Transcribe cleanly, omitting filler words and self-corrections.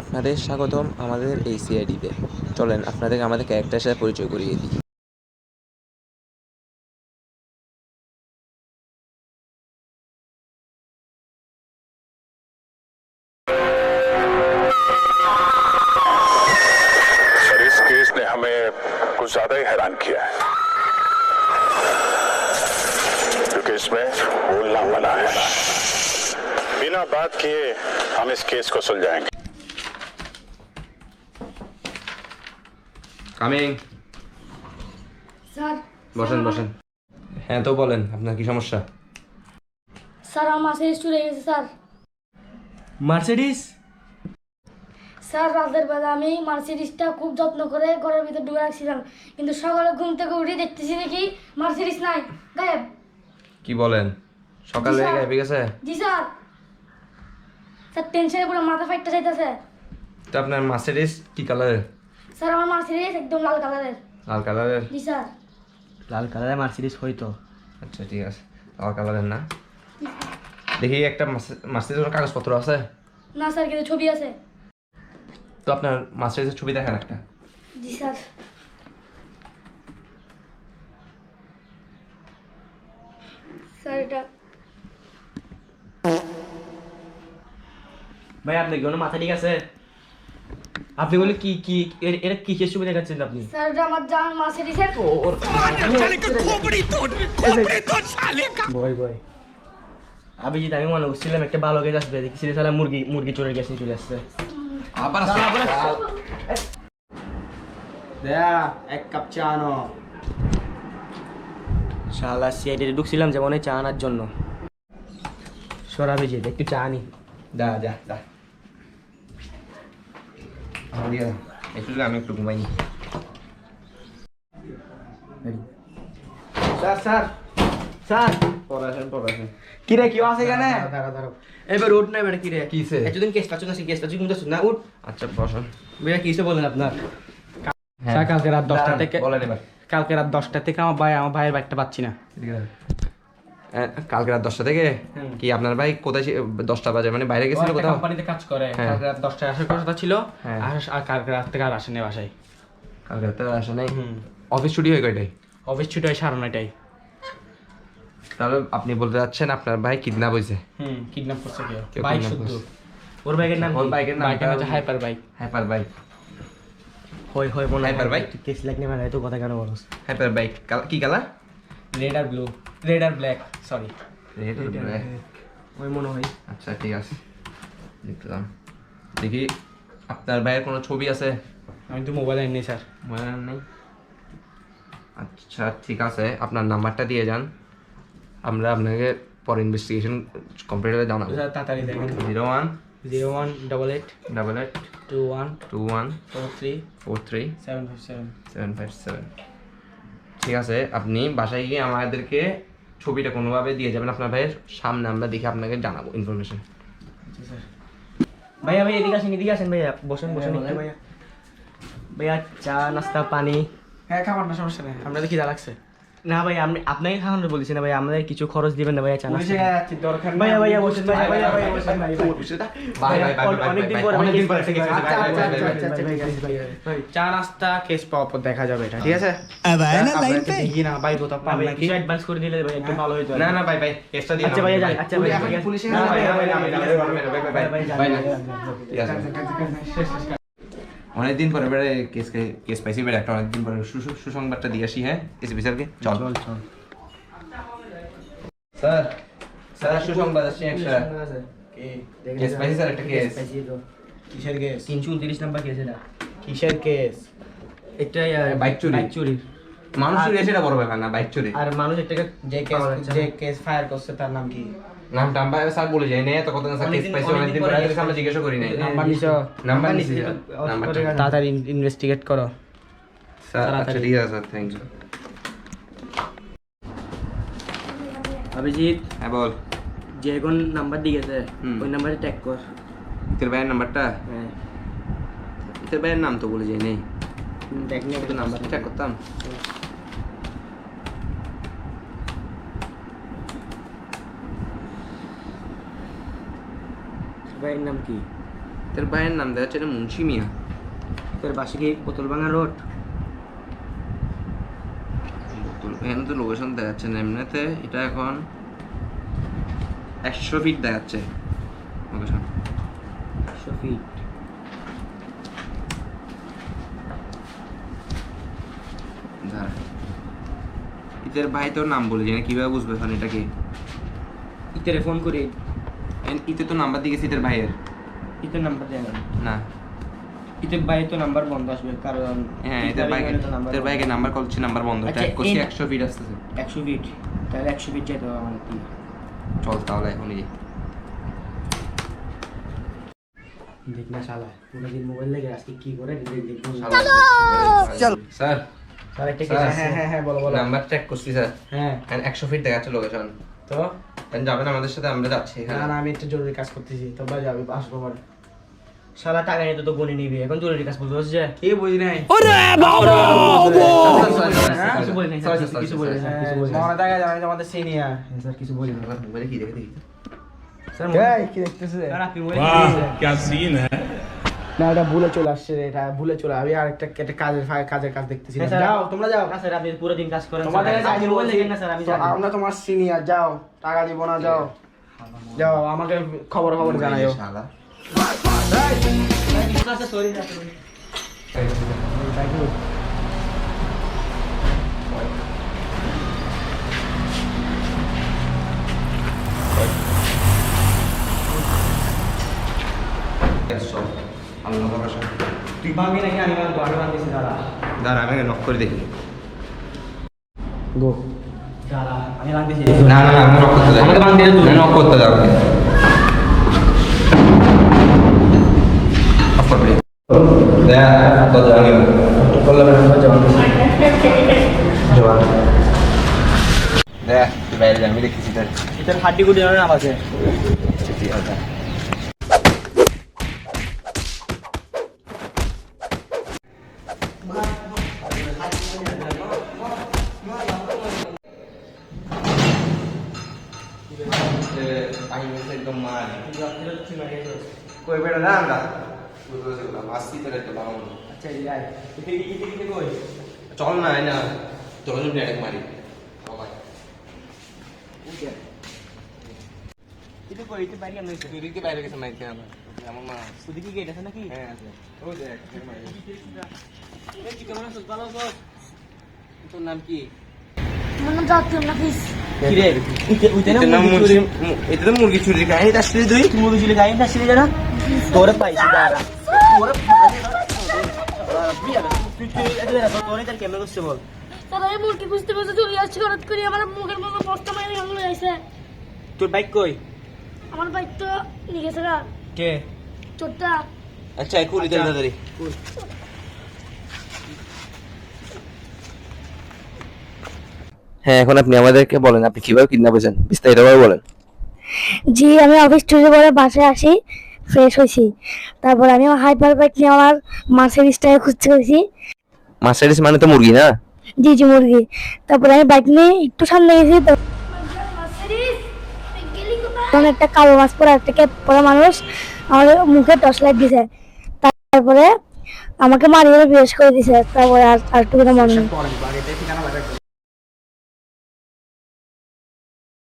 আপনাদের স্বাগতম আমাদের এই সিআইডিতে। চলেন আপনাদেরকে আমাদের ক্যারেক্টারের সাথে পরিচয় করিয়ে দিই। सर इस केस ने हमें कुछ ज्यादा ही हैरान किया है क्योंकि इसमें बोलना मना है। बिना बात किए हम इस केस को सुलझाएंगे। কামিং। স্যার বসেন বসেন। হ্যাঁ, তো বলেন আপনার কি সমস্যা? স্যার আমার মার্সিডিজ চুরি গেছে স্যার। মার্সিডিস? স্যার রাতের বেলা আমি মার্সিডিজটা খুব যত্ন করে ঘরের ভিতরে ঢুকে রাখছিলাম, কিন্তু সকালে ঘুম থেকে উঠে দেখতেছি দেখি মার্সিডিজ নাই, গায়েব। কি বলেন, সকালে জি স্যার। গায়েব হয়ে গেছে? জি স্যার। স্যার টেনশনে পুরো মাথা ফাইটটা যাইতেছে। তো আপনার মার্সিডিস কি কালারের? স্যার আমার মার্সিডিজ একদম লাল কালারের। লাল কালারের? জি স্যার। লাল কালারের মার্সিডিস হইতো? আচ্ছা ঠিক আছে, লাল কালারের না। দেখি একটা মার্সিডিসের কাগজপত্র আছে? না স্যার, কিন্তু ছবি আছে। তো আপনার মার্সিডিসের ছবি দেখেন একটা। জি স্যার। স্যার এটা ভাই আপনি কি মাথা ঠিক আছে? আপনি বলে কি কি এটা কিসের ছবি দেখাচ্ছেন আপনি? স্যার এটা আমার জান মার্সিডিজের। বই বই অভিজিৎ, আমি মনে করছিলাম একটা ভালো গ্যাস আসবে, দেখছি তাহলে মুরগি চোরের গ্যাস নিয়ে চলে আসছে। আবার দেয়া এক কাপ চা আনো। শালা সিআইডিতে ঢুকছিলাম যেমন এই চা আনার জন্য। সরাভিজিৎ একটু চা আনি। যা যা যা, একটু আমি একটু ঘুমাইনি। স্যার স্যার স্যার পড়াশোনা কিরে কি আছে এখানে? এবার উঠ না বেটা, কিরে কিসে? এতদিন কেস পাচ্ছ না, কেস পাচ্ছ কিন্তু না উঠ। আচ্ছা বসুন। বেটা কিসে বলেন আপনার? স্যার কালকে রাত 10টা থেকে বলেন এবার। কালকে রাত 10টা থেকে আমার ভাইয়ের বাইকটা পাচ্ছি না। কালকে রাত 10টা থেকে? কি আপনার ভাই কোথায় 10টা বাজে মানে বাইরে গেছিল কোথাও? কোম্পানিতে কাজ করে। হ্যাঁ। কালকে রাত 10টায় আসার কথা ছিল, হ্যাঁ। আর কালকে রাত থেকে আর আসেনি বাসায়। কালকে রাতে আসে নাই? অফিস ছুটি হয় কয়টায়? অফিস ছুটি হয় 9:30টায়। তাহলে আপনি বলতে যাচ্ছেন আপনার ভাই কিডন্যাপ হয়েছে? কিডন্যাপ করছে কেউ, কেউ বাইক kidnap শুদ্ধ। করছে। ওর বাইকের নাম ওর বাইকের নাম বাইকের হচ্ছে হাইপার বাইক। Hyper bike. হয় হয় মনে Hyper bike? কেস লাগনে মানে তো কথা কেন বলছ? হাইপার বাইক কি কালার? রেড আর ব্লু, রেড আর ব্ল্যাক, সরি। রেড আর ব্ল্যাক। ওই মনে হয়। আচ্ছা ঠিক আছে, দেখলাম। দেখি আপনার ভাইয়ের কোনো ছবি আছে? আমি তো মোবাইল আনিনি স্যার। মনে নেই? আচ্ছা ঠিক আছে, আপনার নাম্বারটা দিয়ে যান, আমরা আপনাকে পরে ইনভেস্টিগেশন কমপ্লিট হলে জানাবো। স্যার তাড়াতাড়ি দেখেন। 01 0188 88 21 21 43 43 757। 757। ঠিক আছে, আপনি বাসায় গিয়ে আমাদেরকে ছবিটা কোনোভাবে দিয়ে যাবেন আপনার ভাইয়ের সামনে, আমরা দেখে আপনাকে জানাবো ইনফরমেশন। আচ্ছা স্যার। ভাইয়া ভাই এদিকে আসেন ভাইয়া, বসেন বসেন একটু ভাইয়া। ভাইয়া চা নাস্তা পানি? হ্যাঁ খাবার না, সমস্যা নেই। আপনাদের কি লাগছে? না ভাই আমি আপনাকে খাওয়ানো বলছি না ভাই, আমাদের কিছু খরচ দিবেন না ভাইয়া চা নাস্তা? দরকার ভাইয়া ভাইয়া বসেন ভাইয়া ভাইয়া ভাইয়া বসেন ভাই বাই বাই বাই অনেকদিন পর অনেকদিন পর আচ্ছা আচ্ছা আচ্ছা ঠিক আছে ভাই। চা নাস্তা কেস পাওয়ার পর দেখা যাবে এটা, ঠিক আছে? আপনাকে দেখি না ভাই, কোথাও পান ভাই নাকি? কিছু অ্যাডভান্স করে দিলে ভাই একটু ভালো হইতো। না না ভাই ভাই কেসটা দিয়ে আচ্ছা ভাইয়া যান, আচ্ছা ভাইয়া ঠিক আছে। পুলিশে না না, ভাইয়া ভাই, ভাইয়া ভাই, ভাইয়া ভাই যান, ভাই যান, যান, ঠিক আছে। শেষ। অনেকদিন পরে বেড়ে কেস পাইছি বেড়ে একটা, অনেকদিন পরে সুসংবাদটা দিয়ে আসি। হ্যাঁ এসপি স্যারকে চল চল চল। স্যার, স্যার সুসংবাদ আসছে একটা। কেস পাইছি স্যার, একটা কেস। কিসের কেস? 329 নাম্বার কেস এটা। কিসের কেস? এটা বাইক চুরি। বাইক চুরি। মানুষ চুরি সেটা বড় ব্যাপার না, বাইক চুরি। আর মানুষ একটা যে কেস ফায়ার করছে তার নাম কি? নামটা আমরা স্যার বলে যাই না, তো কত স্যার কেস পাইছি অনেকদিন পরে আগে আমরা জিজ্ঞাসা করি নাই। নাম্বার নিছো? নাম্বার নিছি স্যার, নাম্বারটা তাড়াতাড়ি ইনভেস্টিগেট করো। স্যার। আচ্ছা ঠিক আছে স্যার, থ্যাংক ইউ। অভিজিৎ হ্যাঁ বল। যে কোন নাম্বার দিয়েছে ওই নাম্বারে ট্যাগ কর। তোর ভাইয়ের নাম্বারটা? হ্যাঁ তোর ভাইয়ের নাম তো বলে যাই নাই, দেখ নিয়ে তো নাম্বার চেক করতাম। ভাইয়ের নাম কি? তোর ভাইয়ের নাম দেখা যাচ্ছে এটা মুন্সি মিয়া। তোর বাসা কি বোতলভাঙা রোড? এখানে তো লোকেশন দেখাচ্ছে না এমনিতে, এটা এখন 100 ফিট দেখাচ্ছে লোকেশন। 100 ফিট। দাঁড়া, ইতের ভাই তোর নাম বলে জানি কিভাবে বুঝবে এখন এটা কি? ইতেরে ফোন করি, ইতে তো নাম্বার দিয়ে গেছি ইতের ভাইয়ের। ইতের নাম্বার দেয় না। না, ইতের ভাই তো নাম্বার বন্ধ আসবে, কারণ হ্যাঁ ইতের ভাইকে নাম্বার কল করছি, নাম্বার বন্ধ। আচ্ছা, ট্যাগ করছি 100 ফিট আসতেছে। 100 ফিট, তাহলে 100 ফিট যেতে হবে আমাদের দিয়ে। চল তাহলে এখনই যাই। দেখ না শালা, পুরো দিন মোবাইল লেগে আজকে কি করে দেখবো। চল স্যার, স্যার একটা স্যার, কেস। হ্যাঁ হ্যাঁ হ্যাঁ, বলো বলো। নাম্বার ট্র্যাক করছি স্যার, হ্যাঁ, এখানে 100 ফিট দেখাচ্ছে লোকেশন। তো এখন যাবেন আমাদের সাথে, আমরা যাচ্ছি না এখানে। না, আমি একটু জরুরি কাজ করতেছি, তো ভাই যাবে আসবো পরে। শালা টাকা নিতে তো গনি নিবি, এখন জরুরি কাজ বলতে হচ্ছে। কে বুঝি নাই কিছু বলি নাই স্যার, কিছু বলি না, কিছু বলি না। মনে দেখা যাবে আমাদের সিনিয়র। স্যার কিছু বলি না। মোবাইলে কি দেখে দেখি? স্যার এই কি দেখতেছে? স্যার আপনি বলে क्या सीन है। না এটা ভুলে চলে আসছে রে, এটা ভুলে চলে। আমি আর একটা কাজের কাজ দেখতেছি। যাও তোমরা যাও। না স্যার, আপনি পুরো দিন কাজ করেন। তোমাদের কাছে আপনি মোবাইল দেখেন না স্যার, আমি জানি। আমরা তোমার সিনিয়র, যাও টাকা দিব না, যাও যাও, আমাকে খবর জানাইও। শালা। আচ্ছা সরি না, আল্লাহ ভরসা। তুই ভাঙবি নাকি আমি ভাঙবো? আমি ভাঙতেছি, দাঁড়া দাঁড়া, আমি নক করে দেখি। গো, দাঁড়া আমি ভাঙতেছি। না না না, আমি নক করতে যাই। আমাকে ভাঙতে দাও, তুমি। নক করতে যাও। অফ করে দে। দেয়া কত আমি বললাম না জবাব দিছি। জবাব দেয়া, তুই বাইরে যা, আমি দেখতেছি তোর। এটার হাড্ডি গুডি না আছে। ঠিক আছে। একদম মার কই বেড়া না আমরা মাসি তোর একটা বাবা মনে। আচ্ছা এই আয়, তুই কি কই? চল না আয় না, চলো তুমি ডাইরেক্ট মারি। এটা কই? এটা বাইরে আনছে। তুই দিকে বাইরে গেছে মাইতে আমার এমন মা। তুই কি গেট আছে নাকি? হ্যাঁ আছে, ওই দেখ মারি। এই কি কেমন আছিস? ভালো আছিস? তোর নাম কি? আমার নাম জাতীয় নাফিস। কি রে? উইতে না মুরগি চুরি। এটা তো মুরগি চুরি খাই, এটা আসলে তুই তুই মুরগি চুরি খাই না আসলে জানা? তোরে পাইছি দাঁড়া। তোরে তুই এটা না তোরে তার কেমন করছে বল? স্যার আমি মুরগি খুঁজতে খুঁজতে চলে আসছি, হঠাৎ করে আমার মুখের মধ্যে বস্তা মারি ভাঙলো যাইছে। তোর বাইক কই? আমার বাইক তো নিয়ে গেছে গা, কে? চোরটা। আচ্ছা কুলি তাড়াতাড়ি। হ্যাঁ, এখন আপনি আমাদেরকে বলেন আপনি কিভাবে কিডন্যাপ হয়েছেন, বিস্তারিতভাবে বলেন। জি, আমি অফিস টুরে পরে বাসায় আসি, ফ্রেশ হয়েছি। তারপর আমি হাইপার বাইক নিয়ে আমার মার্সিডিজটাকে খুঁজতে গেছি। মার্সিডিজ মানে তো মুরগি না? জি জি, মুরগি। তারপরে আমি বাইক নিয়ে একটু সামনে গেছি, তো তখন একটা কালো মাছ পরা, একটা ক্যাপ পরা মানুষ আমার মুখে টর্চ লাইট দিছে। তারপরে আমাকে মারিয়ে বেশ করে দিছে। তারপরে আর একটু মনে নেই। পরে বাড়িতে ঠিকানা লাগে।